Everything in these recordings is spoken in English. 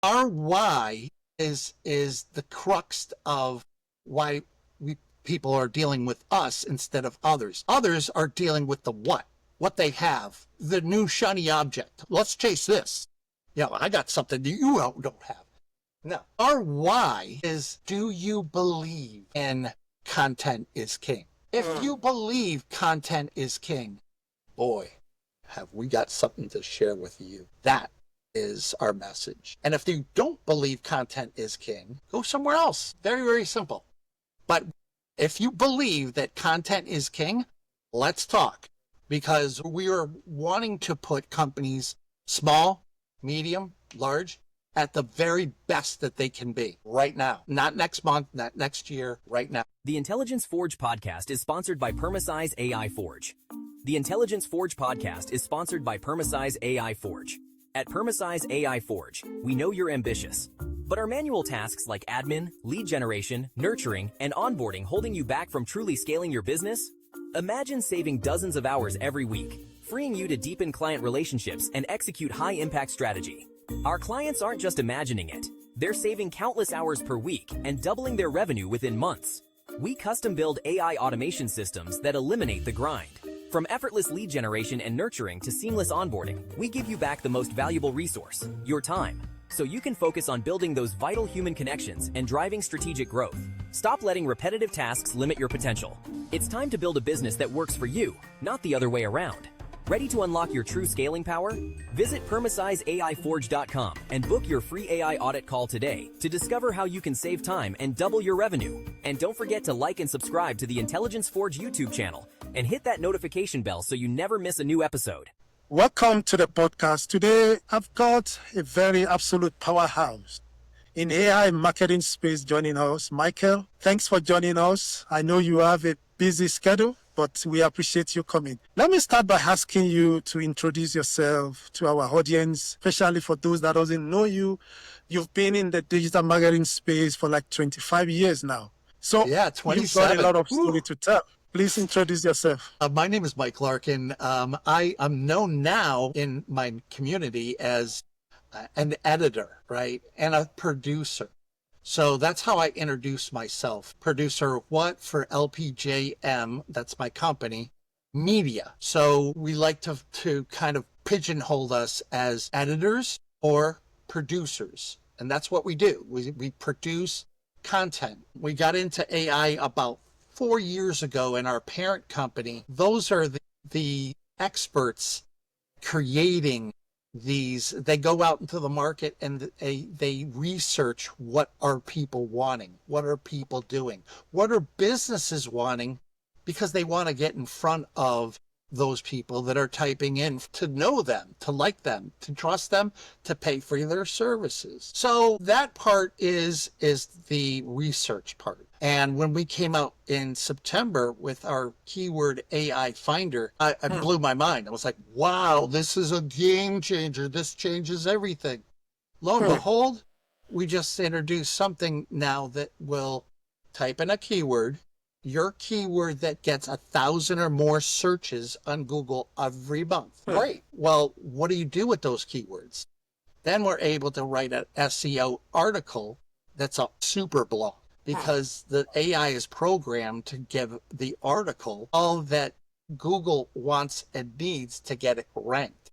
Our why is the crux of why people are dealing with us instead of others. Others are dealing with the what they have, the new shiny object. Let's chase this. Yeah, I got something that you don't have. No, our why is, do you believe in content is king? If you believe content is king, boy, have we got something to share with you. That is our message. And if you don't believe content is king, go somewhere else. Very, very simple. But if you believe that content is king, let's talk. Because we are wanting to put companies, small, medium, large, at the very best that they can be right now. Not next month, not next year, right now. The Intelligence Forge podcast is sponsored by Permasize AI Forge. The Intelligence Forge podcast is sponsored by Permasize AI Forge. At Permasize AI Forge, we know you're ambitious, but are manual tasks like admin, lead generation, nurturing, and onboarding holding you back from truly scaling your business? Imagine saving dozens of hours every week, freeing you to deepen client relationships and execute high-impact strategy. Our clients aren't just imagining it. They're saving countless hours per week and doubling their revenue within months. We custom-build AI automation systems that eliminate the grind. From effortless lead generation and nurturing to seamless onboarding, we give you back the most valuable resource, your time, so you can focus on building those vital human connections and driving strategic growth. Stop letting repetitive tasks limit your potential. It's time to build a business that works for you, not the other way around. Ready to unlock your true scaling power? Visit PermasizeAIForge.com and book your free AI audit call today to discover how you can save time and double your revenue. And don't forget to like and subscribe to the Intelligence Forge YouTube channel and hit that notification bell so you never miss a new episode. Welcome to the podcast. Today, I've got a very absolute powerhouse in AI marketing space joining us. Michael, thanks for joining us. I know you have a busy schedule, but we appreciate you coming. Let me start by asking you to introduce yourself to our audience, especially for those that doesn't know you. You've been in the digital marketing space for like 25 years now. So Yeah, you've 27. got a lot of story to tell. Please introduce yourself. My name is Mike Larkin. I am known now in my community as an editor, right? And a producer. So that's how I introduce myself. Producer what? For LPJM, that's my company, media. So we like to kind of pigeonhole us as editors or producers. And that's what we do. We produce content. We got into AI about 4 years ago in our parent company. Those are the experts creating these. They go out into the market and they research what are people wanting, what are people doing, what are businesses wanting, because they want to get in front of those people that are typing in, to know them, to like them, to trust them, to pay for their services. So that part is the research part. And when we came out in September with our keyword AI finder, I blew my mind. I was like, wow, this is a game changer. This changes everything. Lo and behold, we just introduced something now that will type in a keyword, your keyword that gets 1,000 or more searches on Google every month. Great. Well, what do you do with those keywords? Then we're able to write an SEO article that's a super blog, because the AI is programmed to give the article all that Google wants and needs to get it ranked.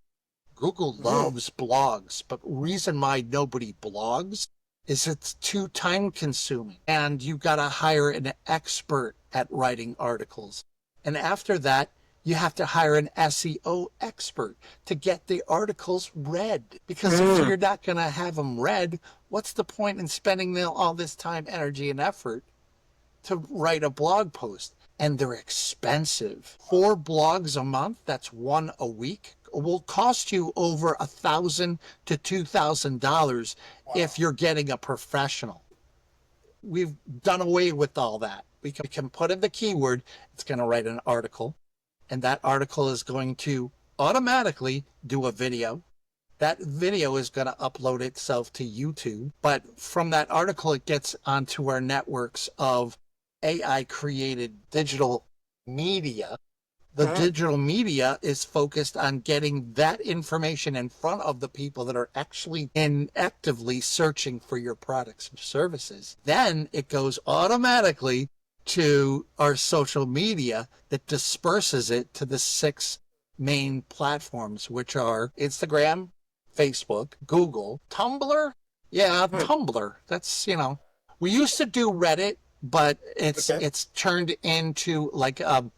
Google loves blogs, but reason why nobody blogs is it's too time consuming, and you got to hire an expert at writing articles. And after that, you have to hire an SEO expert to get the articles read, because if you're not going to have them read, what's the point in spending all this time, energy, and effort to write a blog post? And they're expensive. 4 blogs a month, that's 1 a week, will cost you over $1,000 to $2,000 if you're getting a professional. We've done away with all that. We can put in the keyword, it's going to write an article, and that article is going to automatically do a video. That video is going to upload itself to YouTube, but from that article, it gets onto our networks of AI created digital media The digital media is focused on getting that information in front of the people that are actually actively searching for your products and services. Then it goes automatically to our social media that disperses it to the 6 main platforms, which are Instagram, Facebook, Google, Tumblr. Yeah, Tumblr. That's, we used to do Reddit, but it's turned into like a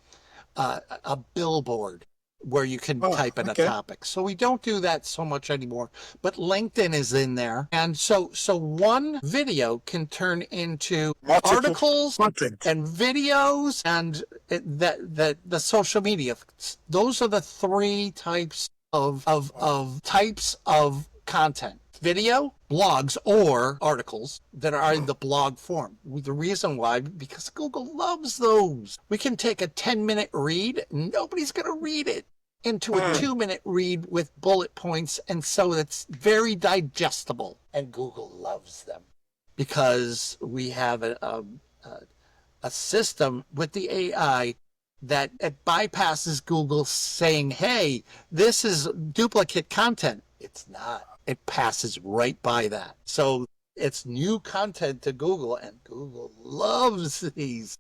billboard where you can type in a topic. So we don't do that so much anymore. But LinkedIn is in there. And so one video can turn into articles and videos and the social media. Those are the 3 types of content. Video, blogs, or articles that are in the blog form. The reason why, because Google loves those. We can take a 10-minute read. Nobody's going to read it into a 2-minute read with bullet points. And so it's very digestible. And Google loves them because we have a system with the AI that it bypasses Google saying, hey, this is duplicate content. It's not. It passes right by that. So it's new content to Google, and Google loves these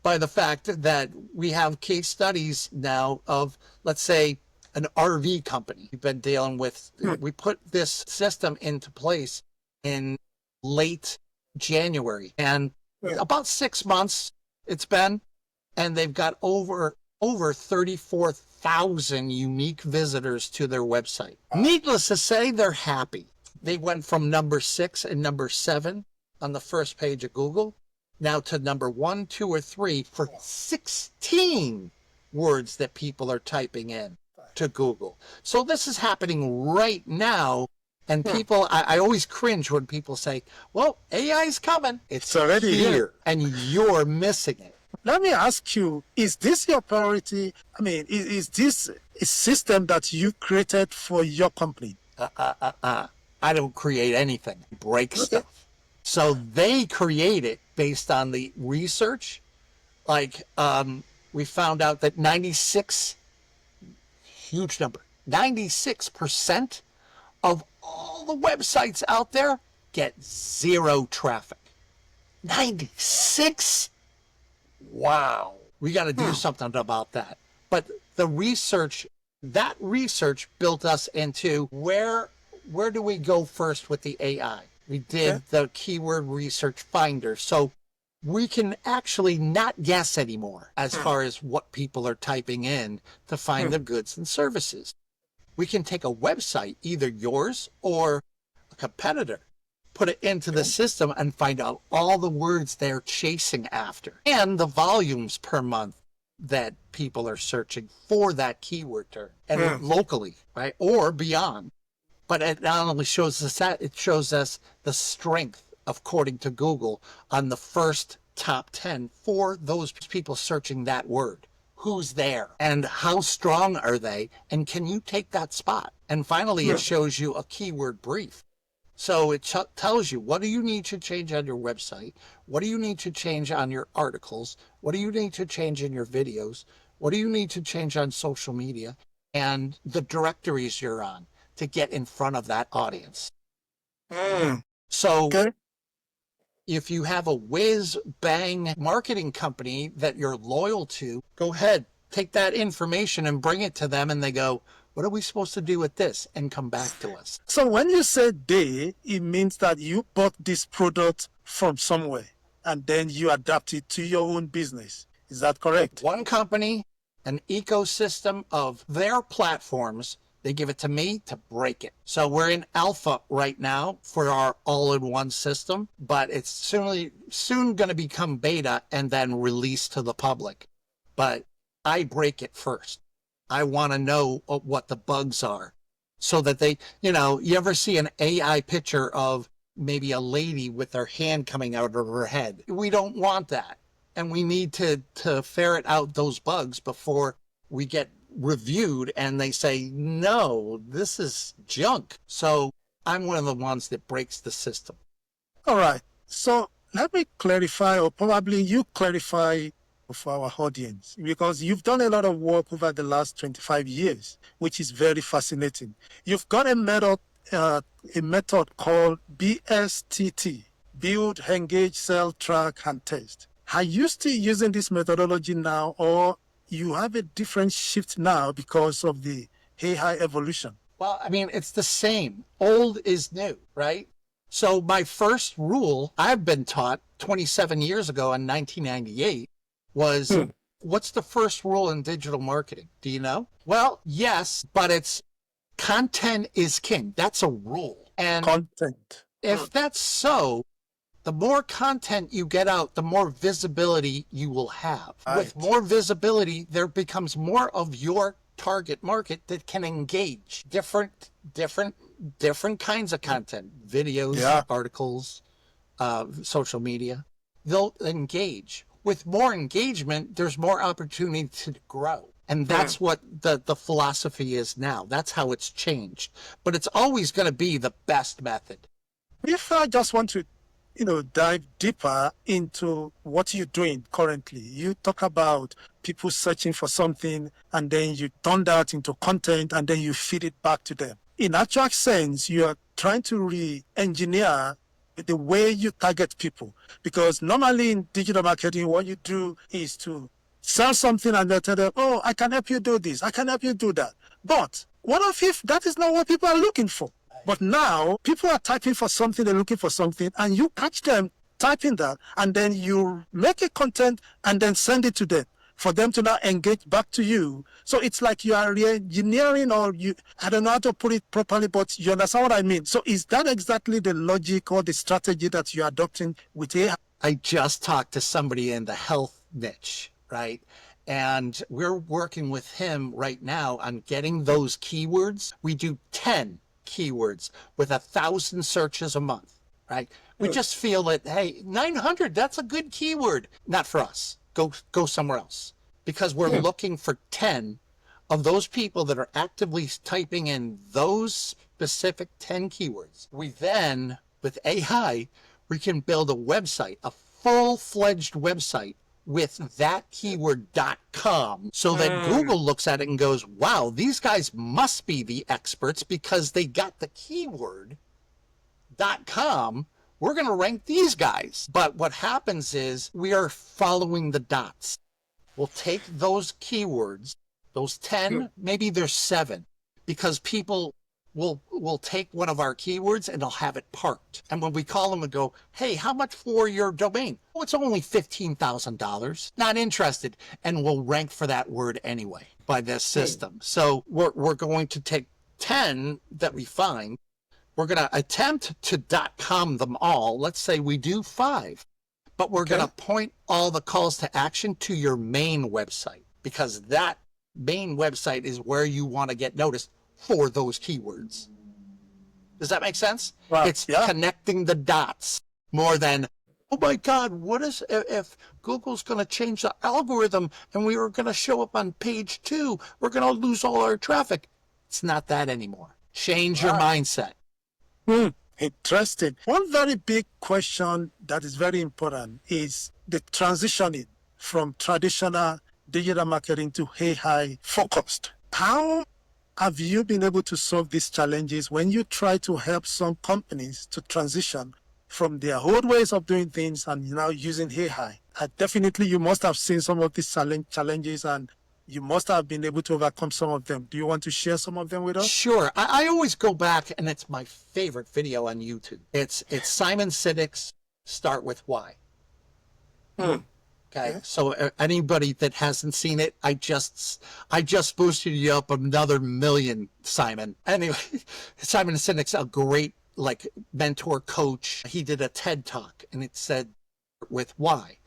by the fact that we have case studies now of, let's say, an RV company we've been dealing with. We put this system into place in late January, and about 6 months it's been, and they've got over 34,000 unique visitors to their website. Needless to say, they're happy. They went from number 6 and number 7 on the first page of Google, now to number 1, 2, or 3 for 16 words that people are typing in to Google. So this is happening right now. And people, I always cringe when people say, well, AI is coming. It's already here, and you're missing it. Let me ask you, is this your priority? I mean, is this a system that you created for your company? I don't create anything. I break stuff. So they create it based on the research. Like, we found out that 96, huge number, 96% of all the websites out there get 0 traffic. 96? Wow. We got to do something about that. But that research built us into where do we go first with the AI? We did the keyword research finder. So we can actually not guess anymore as far as what people are typing in to find the goods and services. We can take a website, either yours or a competitor, put it into the system and find out all the words they're chasing after and the volumes per month that people are searching for that keyword term, and locally, right, or beyond. But it not only shows us that, it shows us the strength, according to Google, on the first top 10 for those people searching that word. Who's there and how strong are they, and can you take that spot? And finally, it shows you a keyword brief. So it tells you, what do you need to change on your website? What do you need to change on your articles? What do you need to change in your videos? What do you need to change on social media? And the directories you're on to get in front of that audience. So if you have a whiz-bang marketing company that you're loyal to, go ahead, take that information and bring it to them, and they go, what are we supposed to do with this? And come back to us. So when you say they, it means that you bought this product from somewhere and then you adapt it to your own business. Is that correct? One company, an ecosystem of their platforms, they give it to me to break it. So we're in alpha right now for our all-in-one system, but it's soon going to become beta and then released to the public. But I break it first. I want to know what the bugs are so that they, you ever see an AI picture of maybe a lady with her hand coming out of her head? We don't want that. And we need to ferret out those bugs before we get reviewed and they say, no, this is junk. So I'm one of the ones that breaks the system. All right. So let me clarify, or probably you clarify for our audience? Because you've done a lot of work over the last 25 years, which is very fascinating. You've got a method called BSTT, build, engage, sell, track, and test. Are you still using this methodology now, or you have a different shift now because of the AI evolution? Well, I mean, it's the same. Old is new, right? So my first rule I've been taught 27 years ago in 1998 was, what's the first rule in digital marketing? Do you know? Well, yes, but it's content is king. That's a rule. And Content. if that's so, the more content you get out, the more visibility you will have. Right. With more visibility, there becomes more of your target market that can engage different kinds of content, videos, articles, social media. They'll engage. With more engagement, there's more opportunity to grow. And that's what the philosophy is now. That's how it's changed. But it's always going to be the best method. If I just want to, dive deeper into what you're doing currently, you talk about people searching for something and then you turn that into content and then you feed it back to them. In actual sense, you are trying to re-engineer the way you target people, because normally in digital marketing, what you do is to sell something and they tell them, oh, I can help you do this, I can help you do that. But what if that is not what people are looking for? But now people are typing for something, they're looking for something, and you catch them typing that, and then you make a content and then send it to them for them to now engage back to you. So it's like you are re-engineering, or I don't know how to put it properly, but you understand what I mean. So is that exactly the logic or the strategy that you're adopting with AI? I just talked to somebody in the health niche, right? And we're working with him right now on getting those keywords. We do 10 keywords with 1,000 searches a month, right? We just feel that, hey, 900, that's a good keyword. Not for us. Go somewhere else. Because we're looking for 10 of those people that are actively typing in those specific 10 keywords. We then, with AI, we can build a website, a full-fledged website with that keyword.com, so that Google looks at it and goes, wow, these guys must be the experts because they got the keyword.com. We're going to rank these guys. But what happens is we are following the dots. We'll take those keywords, those 10, maybe there's 7, because people will take one of our keywords and they'll have it parked. And when we call them and go, hey, how much for your domain? Oh, it's only $15,000. Not interested. And we'll rank for that word anyway by this system. So we're going to take 10 that we find. We're going to attempt to .com them all. Let's say we do 5. But we're going to point all the calls to action to your main website, because that main website is where you want to get noticed for those keywords. Does that make sense? Wow. It's connecting the dots more than, oh my God, what if Google's going to change the algorithm and we were going to show up on page 2, we're going to lose all our traffic. It's not that anymore. Change your mindset. Interesting. One very big question that is very important is the transitioning from traditional digital marketing to AI focused. How have you been able to solve these challenges when you try to help some companies to transition from their old ways of doing things and now using AI? Definitely, you must have seen some of these challenges and you must have been able to overcome some of them. Do you want to share some of them with us? Sure. I always go back, and it's my favorite video on YouTube. It's Simon Sinek's Start With Why. Okay, so anybody that hasn't seen it, I just boosted you up another million, Simon. Anyway, Simon Sinek's a great mentor coach. He did a TED Talk, and it said, with why.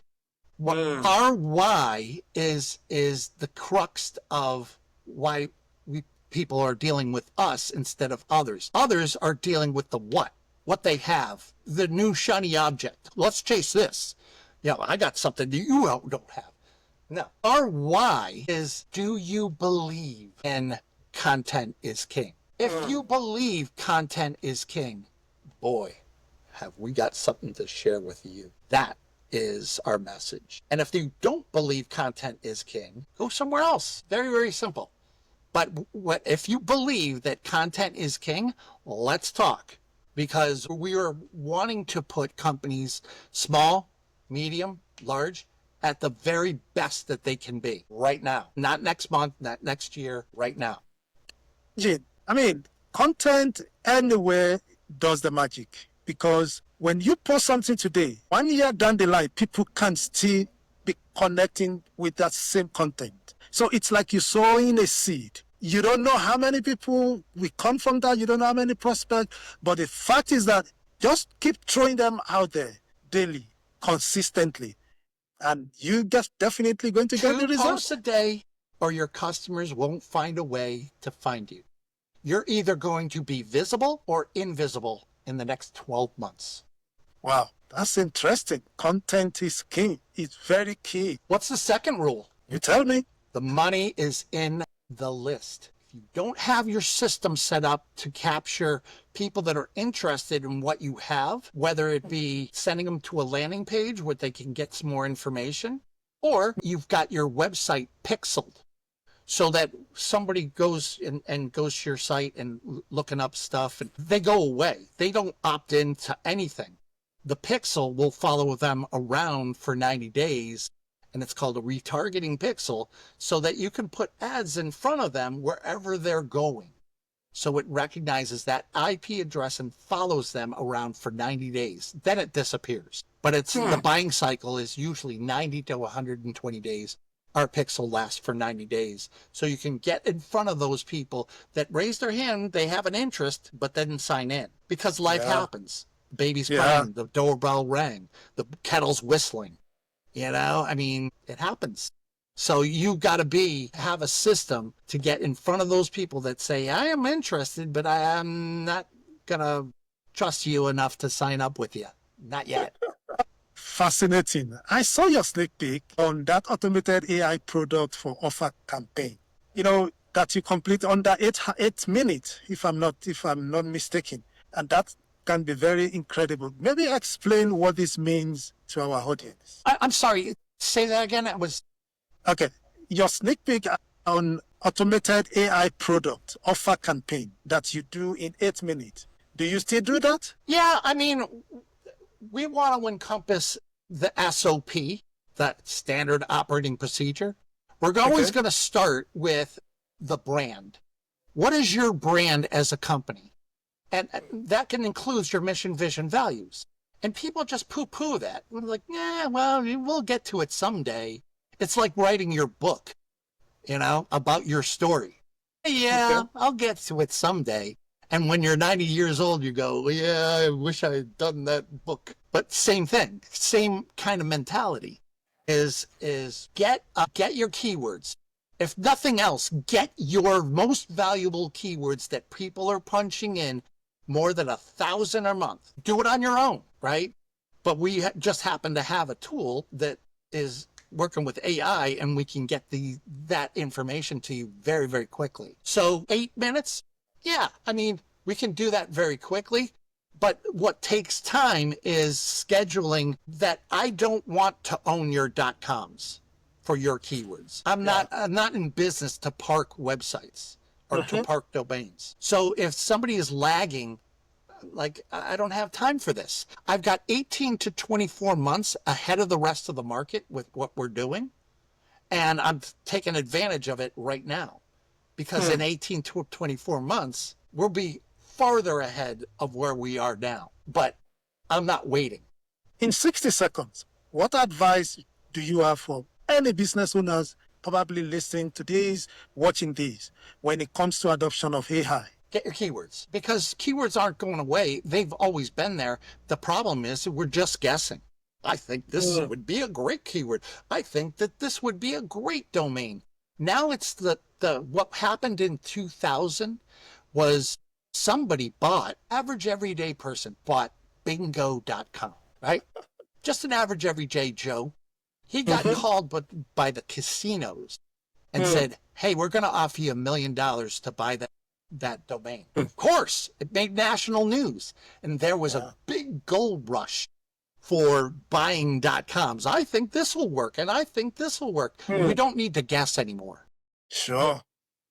Our why is the crux of why people are dealing with us instead of others. Others are dealing with the what they have, the new shiny object. Let's chase this. I got something that you don't have. No. Our why is, do you believe in content is king? If you believe content is king, boy, have we got something to share with you. That is our message. And if you don't believe content is king, go somewhere else. Very, very simple. But if you believe that content is king, let's talk. Because we are wanting to put companies, small, medium, large, at the very best that they can be right now. Not next month, not next year, right now. Gene, I mean, content anywhere does the magic. Because when you post something today, 1 year down the line, people can still be connecting with that same content. So it's like you're sowing a seed. You don't know how many people will come from that. You don't know how many prospects. But the fact is that just keep throwing them out there daily, consistently. And you just definitely going to get the 2 results. posts a day, or your customers won't find a way to find you. You're either going to be visible or invisible in the next 12 months. Wow, that's interesting. Content is key. It's very key. What's the second rule? You tell me. The money is in the list. If you don't have your system set up to capture people that are interested in what you have, whether it be sending them to a landing page where they can get some more information, or you've got your website pixeled so that somebody goes and goes to your site and looking up stuff and they go away. They don't opt into anything. The pixel will follow them around for 90 days. And it's called a retargeting pixel, so that you can put ads in front of them wherever they're going. So it recognizes that IP address and follows them around for 90 days. Then it disappears. But the buying cycle is usually 90 to 120 days. Our pixel lasts for 90 days. So you can get in front of those people that raise their hand, they have an interest, but didn't sign in. Because life happens. The baby's crying, the doorbell rang, the kettle's whistling. You know, I mean, it happens. So you got to have a system to get in front of those people that say, I am interested, but I am not going to trust you enough to sign up with you. Not yet. Fascinating. I saw your sneak peek on that automated AI product for offer campaign. You know, that you complete under 8 minutes, if I'm not mistaken. And that can be very incredible. Maybe explain what this means to our audience. I'm sorry, say that again. Okay. Your sneak peek on automated AI product offer campaign that you do in 8 minutes. Do you still do that? Yeah, I mean, we want to encompass the SOP, that standard operating procedure. We're always going to start with the brand. What is your brand as a company? And that can include your mission, vision, values. And people just poo-poo that. We're like, yeah, well, we'll get to it someday. It's like writing your book, you know, about your story. Yeah, I'll get to it someday. And when you're 90 years old, you go, well, yeah, I wish I had done that book. But same thing, same kind of mentality is get your keywords. If nothing else, get your most valuable keywords that people are punching in more than 1,000 a month. Do it on your own, right? But we just happen to have a tool that is working with AI, and we can get that information to you very, very quickly. So 8 minutes, yeah, I mean, we can do that very quickly. But what takes time is scheduling that. I don't want to own your .coms for your keywords. I'm not in business to park websites or to park domains. So if somebody is lagging, like, I don't have time for this. I've got 18 to 24 months ahead of the rest of the market with what we're doing. And I'm taking advantage of it right now, because in 18 to 24 months, we'll be farther ahead of where we are now. But I'm not waiting. In 60 seconds, what advice do you have for any business owners probably listening to this, watching this, when it comes to adoption of AI? Get your keywords, because keywords aren't going away. They've always been there. The problem is we're just guessing. I think this would be a great keyword. I think that this would be a great domain. Now it's the what happened in 2000 was somebody average everyday person bought bingo.com, right? Just an average everyday Joe. He got called by the casinos and said, hey, we're going to offer you $1 million to buy that domain. Of course, it made national news. And there was a big gold rush for buying .coms. I think this will work, and I think this will work. We don't need to guess anymore. Sure.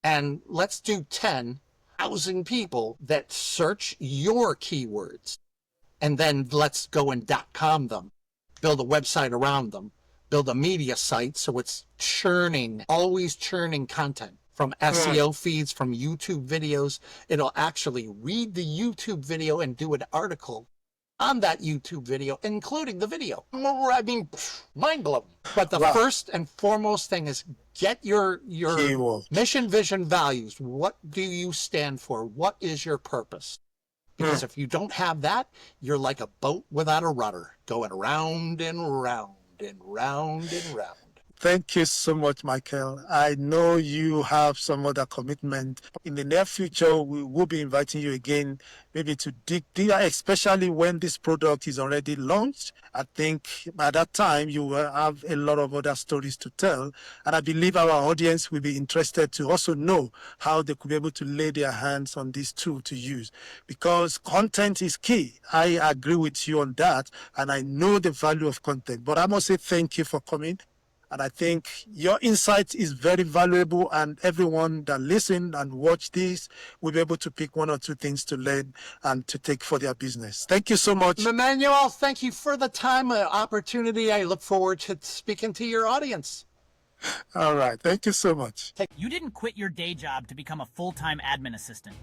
And let's do 10,000 people that search your keywords. And then let's go and .com them, build a website around them, build a media site so it's churning, always churning content from SEO feeds, from YouTube videos. It'll actually read the YouTube video and do an article on that YouTube video, including the video. I mean, mind-blowing. But the first and foremost thing is get your Keywords. mission, vision, values. What do you stand for? What is your purpose? Because if you don't have that, you're like a boat without a rudder, going round and round and round and round. Thank you so much, Michael. I know you have some other commitment. In the near future, we will be inviting you again, maybe to dig deeper, especially when this product is already launched. I think by that time, you will have a lot of other stories to tell. And I believe our audience will be interested to also know how they could be able to lay their hands on this tool to use, because content is key. I agree with you on that, and I know the value of content. But I must say thank you for coming. And I think your insight is very valuable, and everyone that listen and watch this will be able to pick one or two things to learn and to take for their business. Thank you so much. Emmanuel, thank you for the time and opportunity. I look forward to speaking to your audience. All right. Thank you so much. You didn't quit your day job to become a full-time admin assistant.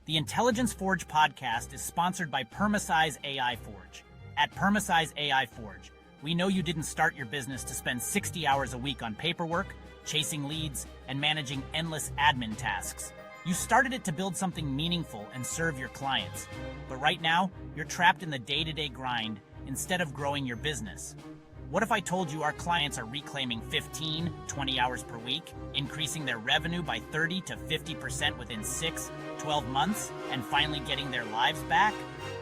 The Intelligence Forge podcast is sponsored by Permasize AI Forge. At Permasize AI Forge, we know you didn't start your business to spend 60 hours a week on paperwork, chasing leads, and managing endless admin tasks. You started it to build something meaningful and serve your clients. But right now, you're trapped in the day-to-day grind instead of growing your business. What if I told you our clients are reclaiming 15, 20 hours per week, increasing their revenue by 30 to 50% within 6, 12 months, and finally getting their lives back?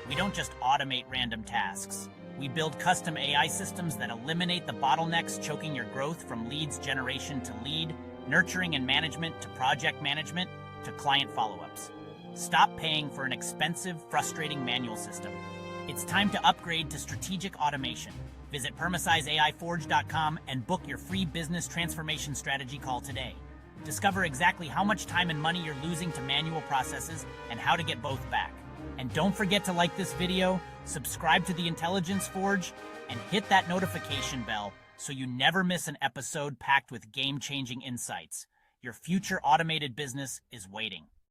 We don't just automate random tasks. We build custom AI systems that eliminate the bottlenecks choking your growth, from leads generation to lead, nurturing and management to project management to client follow-ups. Stop paying for an expensive, frustrating manual system. It's time to upgrade to strategic automation. Visit PermasizeAIForge.com and book your free business transformation strategy call today. Discover exactly how much time and money you're losing to manual processes and how to get both back. And don't forget to like this video, subscribe to the Intelligence Forge, and hit that notification bell so you never miss an episode packed with game-changing insights. Your future automated business is waiting.